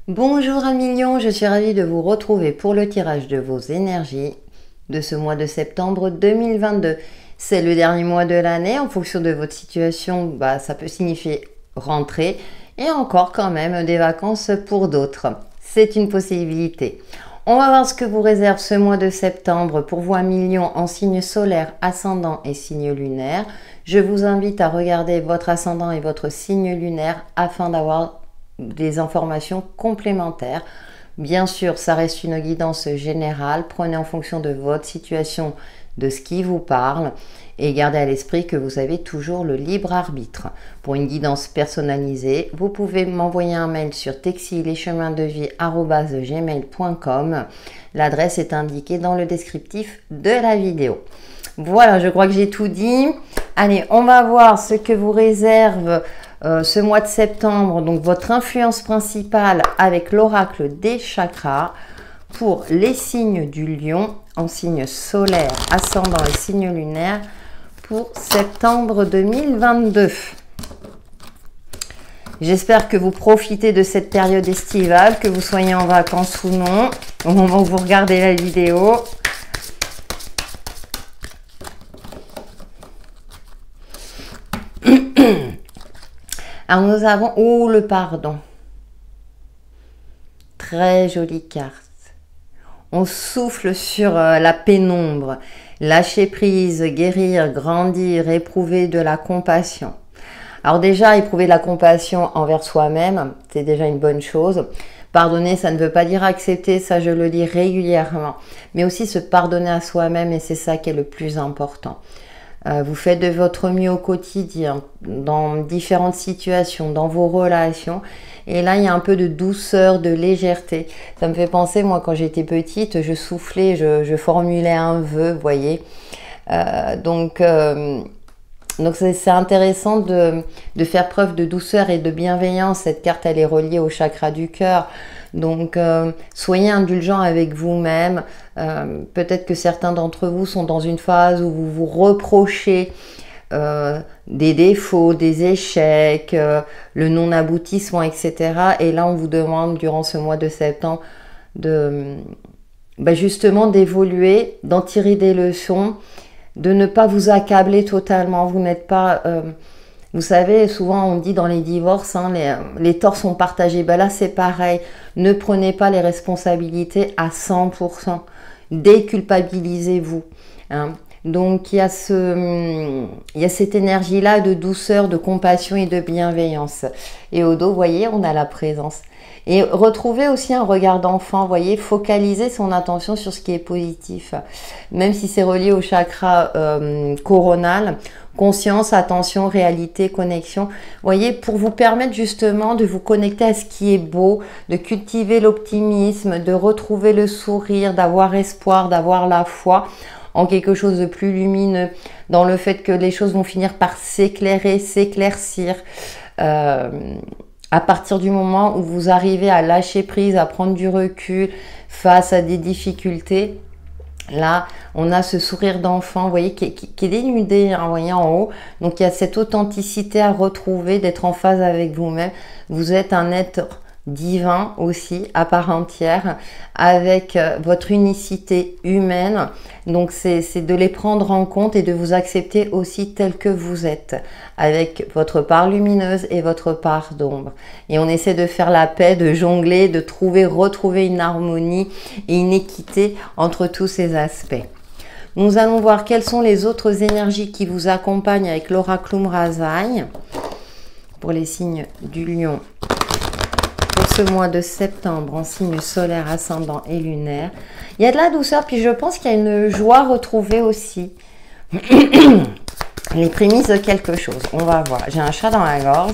Bonjour à millions, je suis ravie de vous retrouver pour le tirage de vos énergies de ce mois de septembre 2022. C'est le dernier mois de l'année. En fonction de votre situation, ça peut signifier rentrée et encore quand même des vacances pour d'autres. C'est une possibilité. On va voir ce que vous réserve ce mois de septembre pour vous à millions en signe solaire, ascendant et signe lunaire. Je vous invite à regarder votre ascendant et votre signe lunaire afin d'avoir des informations complémentaires. Bien sûr, ça reste une guidance générale. Prenez en fonction de votre situation, de ce qui vous parle et gardez à l'esprit que vous avez toujours le libre arbitre. Pour une guidance personnalisée, vous pouvez m'envoyer un mail sur textilecheminsdevie@gmail.com. L'adresse est indiquée dans le descriptif de la vidéo. Voilà, je crois que j'ai tout dit. Allez, on va voir ce que vous réserve ce mois de septembre, donc votre influence principale avec l'oracle des chakras pour les signes du lion en signe solaire, ascendant et signe lunaire pour septembre 2022. J'espère que vous profitez de cette période estivale, que vous soyez en vacances ou non, au moment où vous regardez la vidéo. Alors nous avons, le pardon. Très jolie carte. On souffle sur la pénombre. Lâcher prise, guérir, grandir, éprouver de la compassion. Alors déjà, éprouver de la compassion envers soi-même, c'est déjà une bonne chose. Pardonner, ça ne veut pas dire accepter, ça je le dis régulièrement. Mais aussi se pardonner à soi-même et c'est ça qui est le plus important. Vous faites de votre mieux au quotidien, dans différentes situations, dans vos relations. Et là, il y a un peu de douceur, de légèreté. Ça me fait penser, moi, quand j'étais petite, je soufflais, je formulais un vœu, vous voyez. Donc c'est intéressant de faire preuve de douceur et de bienveillance. Cette carte, elle est reliée au chakra du cœur. Donc, soyez indulgents avec vous-même. Peut-être que certains d'entre vous sont dans une phase où vous vous reprochez des défauts, des échecs, le non-aboutissement, etc. Et là, on vous demande, durant ce mois de septembre, justement d'évoluer, d'en tirer des leçons, de ne pas vous accabler totalement. Vous n'êtes pas... vous savez, souvent on dit dans les divorces, les torts sont partagés. Là, c'est pareil. Ne prenez pas les responsabilités à 100%. Déculpabilisez-vous. Donc, il y a cette énergie-là de douceur, de compassion et de bienveillance. Et au dos, vous voyez, on a la présence. Et retrouvez aussi un regard d'enfant, vous voyez, focaliser son attention sur ce qui est positif. Même si c'est relié au chakra coronal, conscience, attention, réalité, connexion. Vous voyez, pour vous permettre justement de vous connecter à ce qui est beau, de cultiver l'optimisme, de retrouver le sourire, d'avoir espoir, d'avoir la foi en quelque chose de plus lumineux, dans le fait que les choses vont finir par s'éclairer, s'éclaircir. À partir du moment où vous arrivez à lâcher prise, à prendre du recul face à des difficultés, là, on a ce sourire d'enfant, vous voyez, qui est dénudé, vous voyez, en haut. Donc, il y a cette authenticité à retrouver, d'être en phase avec vous-même. Vous êtes un être divin aussi, à part entière, avec votre unicité humaine. Donc, c'est de les prendre en compte et de vous accepter aussi tel que vous êtes, avec votre part lumineuse et votre part d'ombre. Et on essaie de faire la paix, de jongler, de retrouver une harmonie et une équité entre tous ces aspects. Nous allons voir quelles sont les autres énergies qui vous accompagnent avec l'Oraclum Rasaï pour les signes du lion. Pour ce mois de septembre en signe solaire, ascendant et lunaire. Il y a de la douceur, puis je pense qu'il y a une joie retrouvée aussi. Les prémices de quelque chose. On va voir. J'ai un chat dans la gorge.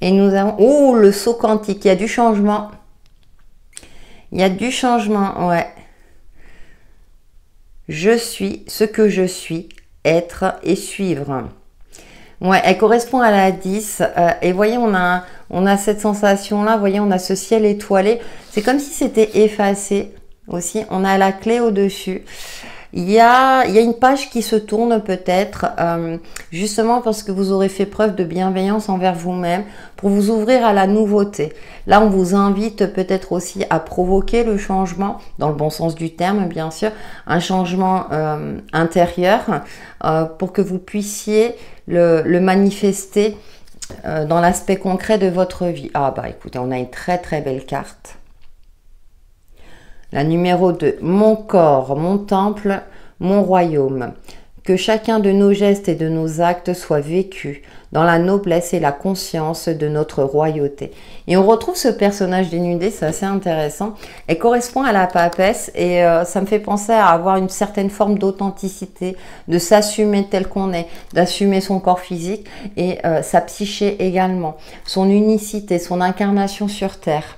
Et nous avons... le saut quantique. Il y a du changement. Il y a du changement, ouais. Je suis ce que je suis, être et suivre. Ouais, elle correspond à la 10. Et voyez, on a cette sensation-là. Voyez, on a ce ciel étoilé. C'est comme si c'était effacé aussi. On a la clé au-dessus. il y a une page qui se tourne peut-être, justement parce que vous aurez fait preuve de bienveillance envers vous-même pour vous ouvrir à la nouveauté. Là, on vous invite peut-être aussi à provoquer le changement, dans le bon sens du terme, bien sûr, un changement intérieur pour que vous puissiez le manifester dans l'aspect concret de votre vie. Ah bah écoutez, on a une très très belle carte. La numéro 2, mon corps, mon temple, mon royaume. Que chacun de nos gestes et de nos actes soit vécu dans la noblesse et la conscience de notre royauté. Et on retrouve ce personnage dénudé, c'est assez intéressant. Elle correspond à la papesse et ça me fait penser à avoir une certaine forme d'authenticité, de s'assumer tel qu'on est, d'assumer son corps physique et sa psyché également, son unicité, son incarnation sur Terre.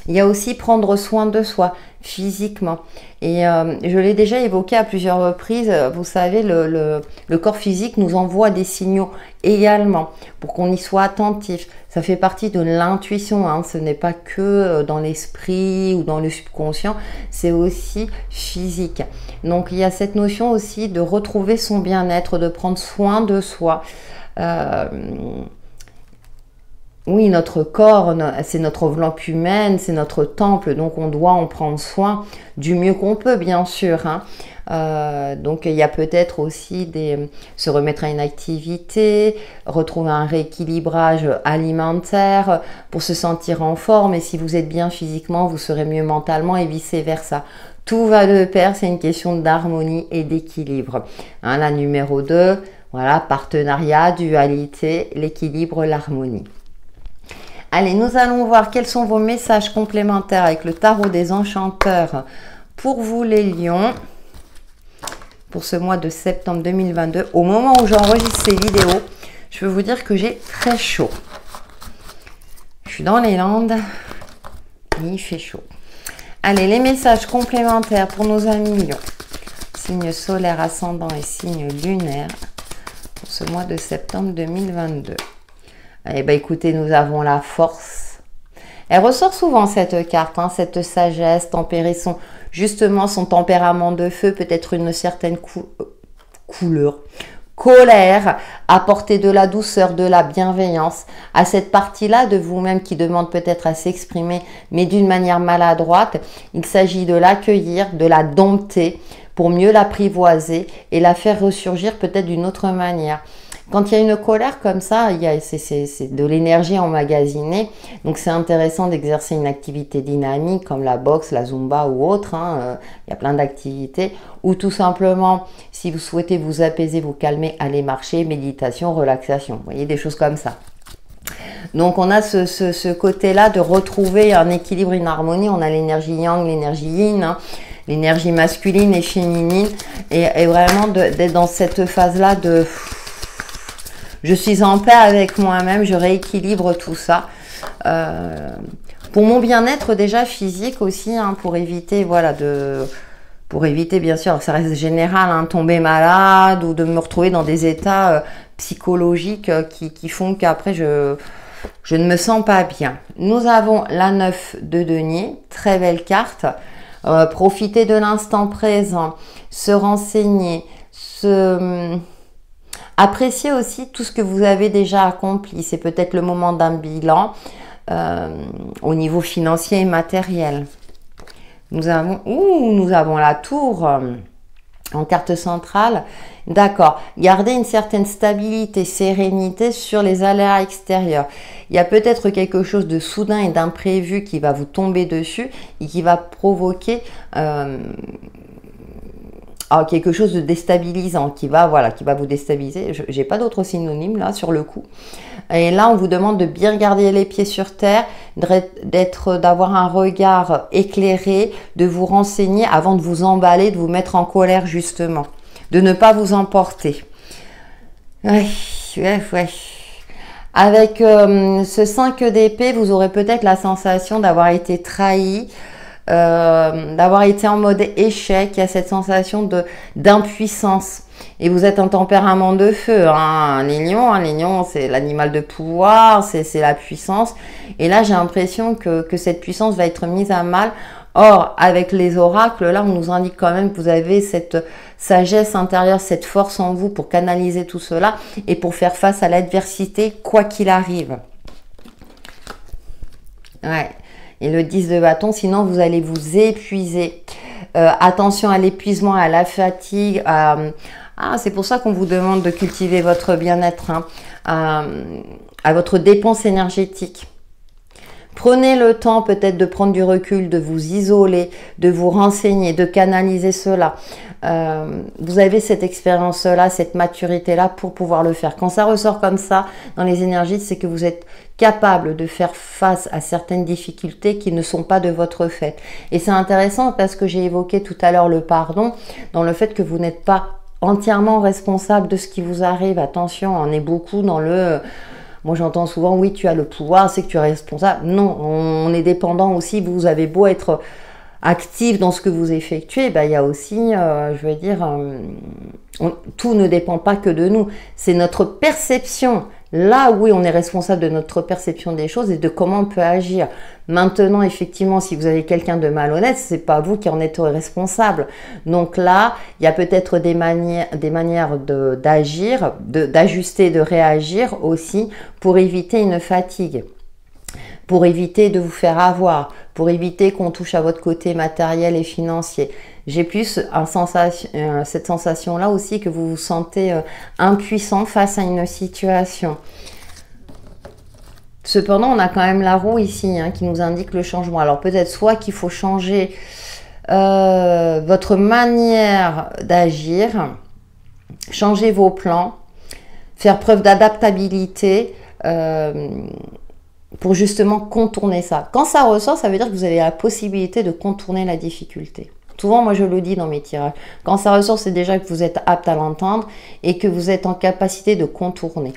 Il y a aussi prendre soin de soi physiquement. Et je l'ai déjà évoqué à plusieurs reprises, vous savez, le corps physique nous envoie des signaux également pour qu'on y soit attentif. Ça fait partie de l'intuition, hein. Ce n'est pas que dans l'esprit ou dans le subconscient, c'est aussi physique. Donc il y a cette notion aussi de retrouver son bien-être, de prendre soin de soi. Oui, notre corps, c'est notre enveloppe humaine, c'est notre temple, donc on doit en prendre soin du mieux qu'on peut, bien sûr. Hein. Donc il y a peut-être aussi se remettre à une activité, retrouver un rééquilibrage alimentaire pour se sentir en forme. Et si vous êtes bien physiquement, vous serez mieux mentalement et vice-versa. Tout va de pair, c'est une question d'harmonie et d'équilibre. Hein, la numéro 2, voilà, partenariat, dualité, l'équilibre, l'harmonie. Allez, nous allons voir quels sont vos messages complémentaires avec le tarot des enchanteurs pour vous les lions pour ce mois de septembre 2022. Au moment où j'enregistre ces vidéos, je peux vous dire que j'ai très chaud. Je suis dans les Landes et il fait chaud. Allez, les messages complémentaires pour nos amis lions. Signe solaire, ascendant et signe lunaire pour ce mois de septembre 2022. Eh bien, écoutez, nous avons la force. Elle ressort souvent cette carte, hein, cette sagesse, tempérer justement son tempérament de feu, peut-être une certaine couleur, colère, apporter de la douceur, de la bienveillance à cette partie-là de vous-même qui demande peut-être à s'exprimer, mais d'une manière maladroite. Il s'agit de l'accueillir, de la dompter pour mieux l'apprivoiser et la faire ressurgir peut-être d'une autre manière. Quand il y a une colère comme ça, c'est de l'énergie emmagasinée. Donc, c'est intéressant d'exercer une activité dynamique comme la boxe, la zumba ou autre. Hein. Il y a plein d'activités. Ou tout simplement, si vous souhaitez vous apaiser, vous calmer, aller marcher, méditation, relaxation. Vous voyez, des choses comme ça. Donc, on a ce côté-là de retrouver un équilibre, une harmonie. On a l'énergie yang, l'énergie yin, hein, l'énergie masculine et féminine. Et vraiment d'être dans cette phase-là de... Je suis en paix avec moi-même, je rééquilibre tout ça. Pour mon bien-être déjà physique aussi, hein, pour éviter, voilà, pour éviter bien sûr, ça reste général, hein, tomber malade ou de me retrouver dans des états psychologiques qui font qu'après je ne me sens pas bien. Nous avons la 9 de denier, très belle carte. Profiter de l'instant présent, se renseigner, appréciez aussi tout ce que vous avez déjà accompli. C'est peut-être le moment d'un bilan au niveau financier et matériel. Nous avons la tour en carte centrale. D'accord. Gardez une certaine stabilité, sérénité sur les aléas extérieurs. Il y a peut-être quelque chose de soudain et d'imprévu qui va vous tomber dessus et qui va provoquer... quelque chose de déstabilisant qui va vous déstabiliser. J'ai pas d'autres synonymes là sur le coup. Et là, on vous demande de bien garder les pieds sur terre, d'avoir un regard éclairé, de vous renseigner avant de vous emballer, de vous mettre en colère justement, de ne pas vous emporter. Ouais. Avec ce 5 d'épée, vous aurez peut-être la sensation d'avoir été trahi, d'avoir été en mode échec. Il y a cette sensation d'impuissance et vous êtes un tempérament de feu, hein. Les lions, c'est l'animal de pouvoir, c'est la puissance, et là j'ai l'impression que cette puissance va être mise à mal Or, avec les oracles, là, on nous indique quand même que vous avez cette sagesse intérieure, cette force en vous pour canaliser tout cela et pour faire face à l'adversité, quoi qu'il arrive. Ouais. Et le 10 de bâton, sinon vous allez vous épuiser. Attention à l'épuisement, à la fatigue. C'est pour ça qu'on vous demande de cultiver votre bien-être, hein, à votre dépense énergétique. Prenez le temps peut-être de prendre du recul, de vous isoler, de vous renseigner, de canaliser cela. Vous avez cette expérience-là, cette maturité-là pour pouvoir le faire. Quand ça ressort comme ça dans les énergies, c'est que vous êtes capable de faire face à certaines difficultés qui ne sont pas de votre fait. Et c'est intéressant parce que j'ai évoqué tout à l'heure le pardon, dans le fait que vous n'êtes pas entièrement responsable de ce qui vous arrive. Attention, on est beaucoup dans le... Moi, j'entends souvent, oui, tu as le pouvoir, c'est que tu es responsable. Non, on est dépendant aussi. Vous avez beau être actif dans ce que vous effectuez, il y a aussi, je veux dire, tout ne dépend pas que de nous. C'est notre perception. Là, oui, on est responsable de notre perception des choses et de comment on peut agir. Maintenant, effectivement, si vous avez quelqu'un de malhonnête, c'est pas vous qui en êtes responsable. Donc là, il y a peut-être des manières d'agir, d'ajuster, de réagir aussi pour éviter une fatigue, pour éviter de vous faire avoir, pour éviter qu'on touche à votre côté matériel et financier. J'ai plus cette sensation-là aussi que vous vous sentez impuissant face à une situation. Cependant, on a quand même la roue ici qui nous indique le changement. Alors peut-être soit qu'il faut changer votre manière d'agir, changer vos plans, faire preuve d'adaptabilité pour justement contourner ça. Quand ça ressort, ça veut dire que vous avez la possibilité de contourner la difficulté. Souvent, moi, je le dis dans mes tirages. Quand ça ressort, c'est déjà que vous êtes apte à l'entendre et que vous êtes en capacité de contourner.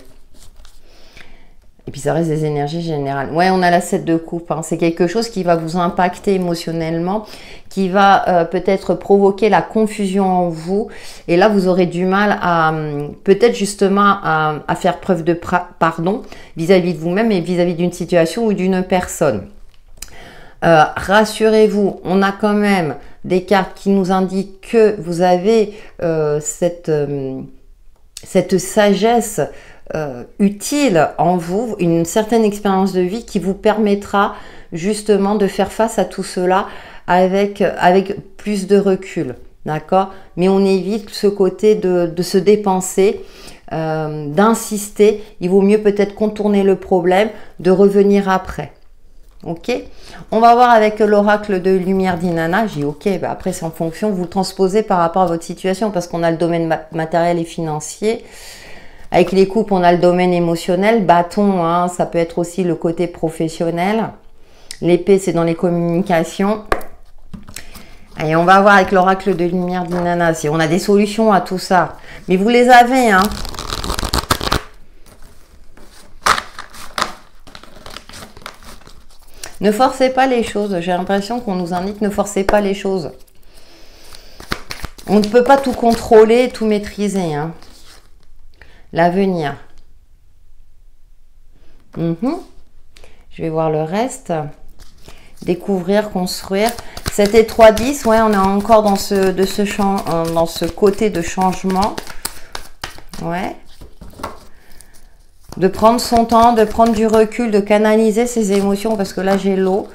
Et puis, ça reste des énergies générales. Ouais, on a la 7 de coupe. C'est quelque chose qui va vous impacter émotionnellement, qui va peut-être provoquer la confusion en vous. Et là, vous aurez du mal à, peut-être justement, à faire preuve de pardon vis-à-vis de vous-même et vis-à-vis d'une situation ou d'une personne. Rassurez-vous, on a quand même des cartes qui nous indiquent que vous avez cette sagesse utile en vous, une certaine expérience de vie qui vous permettra justement de faire face à tout cela avec plus de recul, d'accord? Mais on évite ce côté de se dépenser, d'insister. Il vaut mieux peut-être contourner le problème, de revenir après. Ok, on va voir avec l'oracle de lumière d'Inanna. J'ai ok, après c'est en fonction, vous le transposez par rapport à votre situation parce qu'on a le domaine matériel et financier. Avec les coupes, on a le domaine émotionnel. Bâton, ça peut être aussi le côté professionnel. L'épée, c'est dans les communications. Allez, on va voir avec l'oracle de lumière d'Inanna si on a des solutions à tout ça. Mais vous les avez, Ne forcez pas les choses. J'ai l'impression qu'on nous indique ne forcez pas les choses. On ne peut pas tout contrôler, tout maîtriser. L'avenir. Je vais voir le reste. Découvrir, construire. 7 et 3, 10. Ouais, on est encore dans ce côté de changement. Ouais. De prendre son temps, de prendre du recul, de canaliser ses émotions, parce que là j'ai l'eau.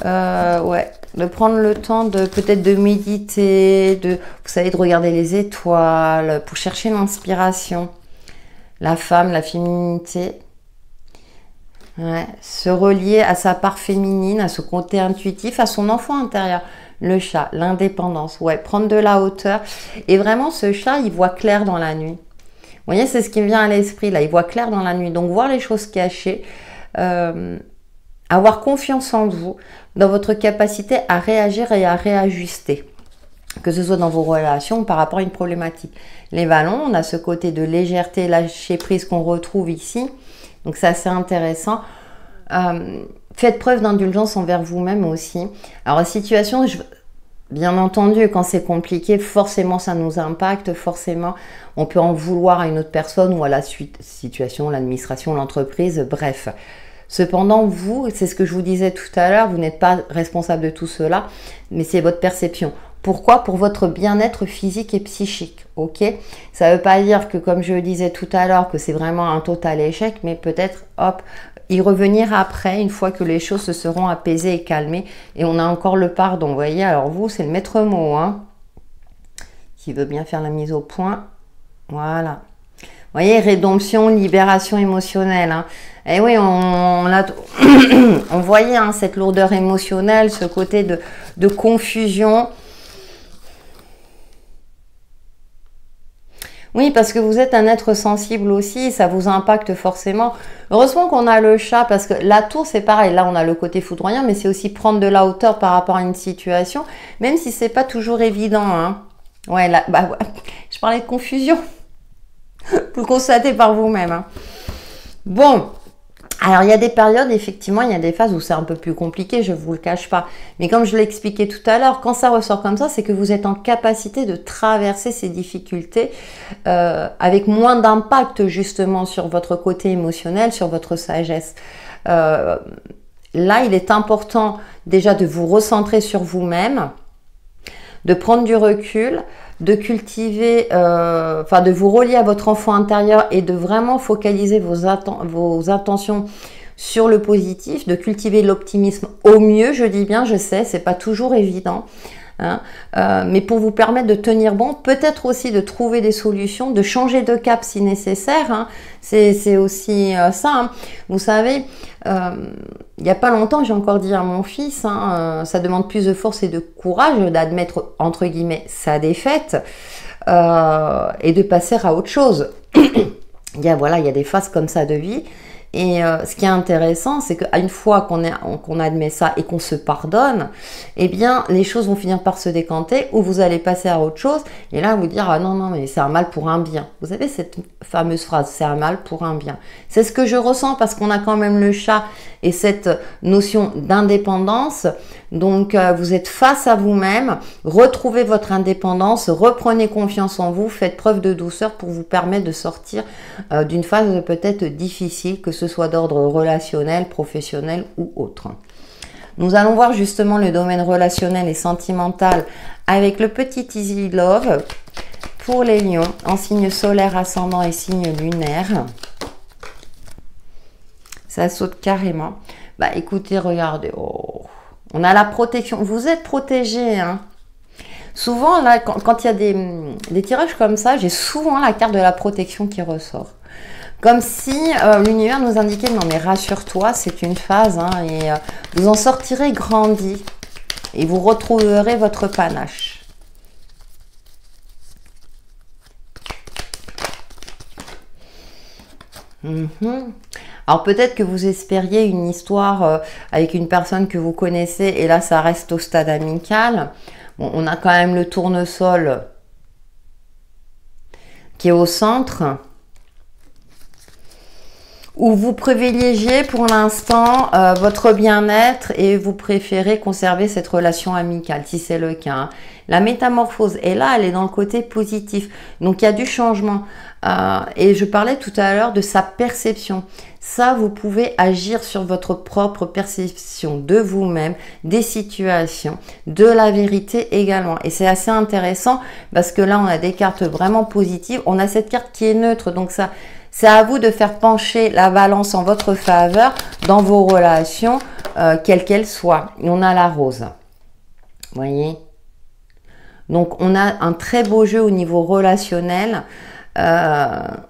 Ouais, de prendre le temps de peut-être de méditer, vous savez, de regarder les étoiles, pour chercher l'inspiration. La femme, la féminité. Ouais, se relier à sa part féminine, à ce côté intuitif, à son enfant intérieur. Le chat, l'indépendance. Ouais, prendre de la hauteur. Et vraiment, ce chat, il voit clair dans la nuit. Vous voyez, c'est ce qui me vient à l'esprit, là. Il voit clair dans la nuit. Donc, voir les choses cachées, avoir confiance en vous, dans votre capacité à réagir et à réajuster. Que ce soit dans vos relations ou par rapport à une problématique. Les ballons, on a ce côté de légèreté, lâcher prise qu'on retrouve ici. Donc, c'est assez intéressant. Faites preuve d'indulgence envers vous-même aussi. Alors, la situation... Bien entendu, quand c'est compliqué, forcément ça nous impacte, forcément on peut en vouloir à une autre personne ou à la situation, l'administration, l'entreprise, bref. Cependant, vous, c'est ce que je vous disais tout à l'heure, vous n'êtes pas responsable de tout cela, mais c'est votre perception. Pourquoi? Pour votre bien-être physique et psychique, ok? Ça ne veut pas dire que, comme je le disais tout à l'heure, que c'est vraiment un total échec, mais peut-être, hop, y revenir après, une fois que les choses se seront apaisées et calmées, et on a encore le pardon, vous voyez? Alors vous, c'est le maître mot, hein, qui veut bien faire la mise au point, voilà. Vous voyez, rédemption, libération émotionnelle, hein. Et oui, on voyait hein, cette lourdeur émotionnelle, ce côté de confusion. Oui, parce que vous êtes un être sensible aussi, ça vous impacte forcément. Heureusement qu'on a le chat, parce que la tour, c'est pareil. Là, on a le côté foudroyant, mais c'est aussi prendre de la hauteur par rapport à une situation, même si c'est pas toujours évident. Hein. Ouais, là, bah, je parlais de confusion. Vous le constatez par vous-même. Hein. Bon. Alors, il y a des périodes, effectivement, il y a des phases où c'est un peu plus compliqué, je ne vous le cache pas. Mais comme je l'ai expliqué tout à l'heure, quand ça ressort comme ça, c'est que vous êtes en capacité de traverser ces difficultés avec moins d'impact, justement, sur votre côté émotionnel, sur votre sagesse. Là, il est important déjà de vous recentrer sur vous-même, de prendre du recul, de cultiver, de vous relier à votre enfant intérieur et de vraiment focaliser vos intentions sur le positif, de cultiver l'optimisme au mieux, je dis bien, je sais, c'est pas toujours évident, hein, mais pour vous permettre de tenir bon, peut-être aussi de trouver des solutions, de changer de cap si nécessaire, hein, c'est aussi ça, hein. Vous savez, il n'y a pas longtemps, j'ai encore dit à mon fils, hein, ça demande plus de force et de courage d'admettre, entre guillemets, sa défaite et de passer à autre chose. Il y a des phases comme ça de vie. Et ce qui est intéressant, c'est qu'une fois qu'on admet ça et qu'on se pardonne, eh bien, les choses vont finir par se décanter ou vous allez passer à autre chose et là, vous dire « Ah non, non, mais c'est un mal pour un bien ». Vous savez cette fameuse phrase « C'est un mal pour un bien ». C'est ce que je ressens parce qu'on a quand même le chat et cette notion d'indépendance. Donc, vous êtes face à vous-même, retrouvez votre indépendance, reprenez confiance en vous, faites preuve de douceur pour vous permettre de sortir d'une phase peut-être difficile, que ce soit d'ordre relationnel, professionnel ou autre. Nous allons voir justement le domaine relationnel et sentimental avec le petit Easy Love pour les lions en signe solaire, ascendant et signe lunaire. Ça saute carrément. Bah écoutez, regardez. Oh. On a la protection. Vous êtes protégé. Hein. Souvent, là, quand il y a des tirages comme ça, j'ai souvent la carte de la protection qui ressort. Comme si l'univers nous indiquait, non mais rassure-toi, c'est une phase. Hein, et vous en sortirez grandi. Et vous retrouverez votre panache. Alors peut-être que vous espériez une histoire avec une personne que vous connaissez et là ça reste au stade amical. Bon, on a quand même le tournesol qui est au centre où vous privilégiez pour l'instant votre bien-être et vous préférez conserver cette relation amicale si c'est le cas. Hein. La métamorphose est là, elle est dans le côté positif. Donc il y a du changement. Et je parlais tout à l'heure de sa perception. Ça, vous pouvez agir sur votre propre perception de vous-même, des situations, de la vérité également. Et c'est assez intéressant parce que là, on a des cartes vraiment positives. On a cette carte qui est neutre. Donc ça, c'est à vous de faire pencher la balance en votre faveur dans vos relations, quelles qu'elles soient. Et on a la rose. Vous voyez ? Donc, on a un très beau jeu au niveau relationnel.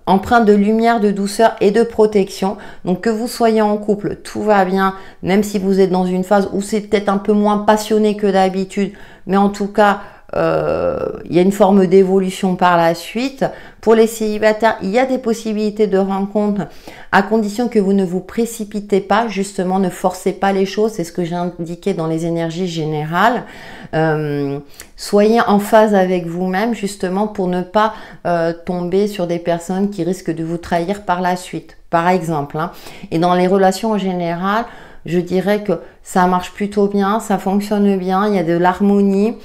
Empreint de lumière, de douceur et de protection. Donc que vous soyez en couple, tout va bien, même si vous êtes dans une phase où c'est peut-être un peu moins passionné que d'habitude, mais en tout cas, il y a une forme d'évolution par la suite. Pour les célibataires, il y a des possibilités de rencontres à condition que vous ne vous précipitez pas, justement, ne forcez pas les choses, c'est ce que j'ai indiqué dans les énergies générales. Soyez en phase avec vous-même, justement, pour ne pas tomber sur des personnes qui risquent de vous trahir par la suite, par exemple. Hein. Et dans les relations en général, je dirais que ça marche plutôt bien, ça fonctionne bien, il y a de l'harmonie.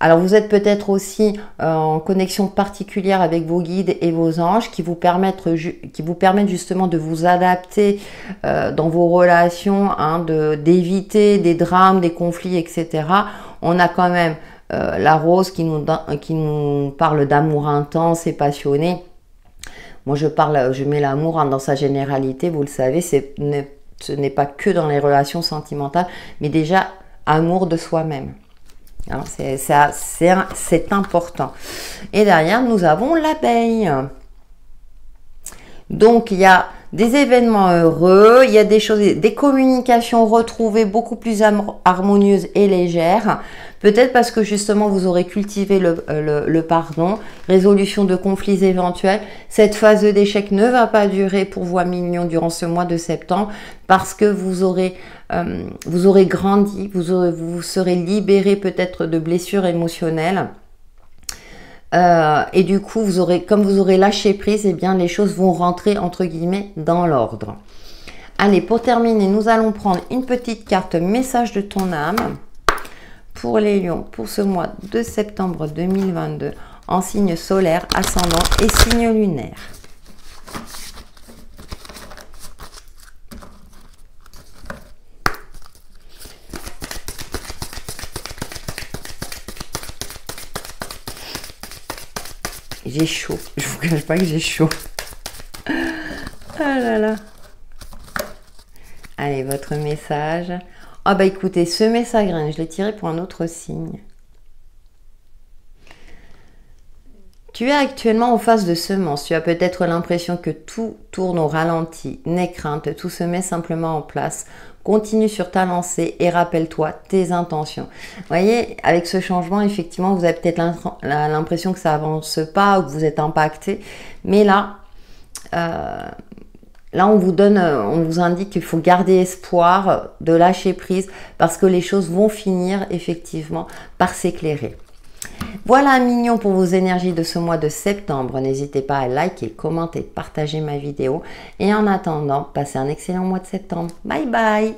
Alors vous êtes peut-être aussi en connexion particulière avec vos guides et vos anges qui vous permettent justement de vous adapter dans vos relations, hein, d'éviter des drames, des conflits, etc. On a quand même la rose qui nous parle d'amour intense et passionné. Moi je mets l'amour, hein, dans sa généralité, vous le savez, ce n'est pas que dans les relations sentimentales, mais déjà amour de soi-même. C'est important. Et derrière, nous avons l'abeille. Donc, il y a des événements heureux, il y a des communications retrouvées beaucoup plus harmonieuses et légères. Peut-être parce que justement, vous aurez cultivé le pardon, résolution de conflits éventuels. Cette phase d'échec ne va pas durer pour vous, Mignon, durant ce mois de septembre, parce que vous aurez grandi, vous serez libéré peut-être de blessures émotionnelles. Et du coup, comme vous aurez lâché prise, eh bien, les choses vont rentrer, entre guillemets, dans l'ordre. Allez, pour terminer, nous allons prendre une petite carte message de ton âme pour les lions, pour ce mois de septembre 2022, en signe solaire, ascendant et signe lunaire. J'ai chaud, je vous cache pas que j'ai chaud. Ah là là. Allez, votre message. Ah bah écoutez, semer sa graine, je l'ai tiré pour un autre signe. Tu es actuellement en phase de semence. Tu as peut-être l'impression que tout tourne au ralenti. N'aie crainte, tout se met simplement en place. Continue sur ta lancée et rappelle-toi tes intentions. Vous voyez, avec ce changement, effectivement, vous avez peut-être l'impression que ça avance pas ou que vous êtes impacté. Mais là, on vous indique qu'il faut garder espoir, de lâcher prise, parce que les choses vont finir effectivement par s'éclairer. Voilà, Mignon, pour vos énergies de ce mois de septembre. N'hésitez pas à liker, commenter, partager ma vidéo. Et en attendant, passez un excellent mois de septembre. Bye bye!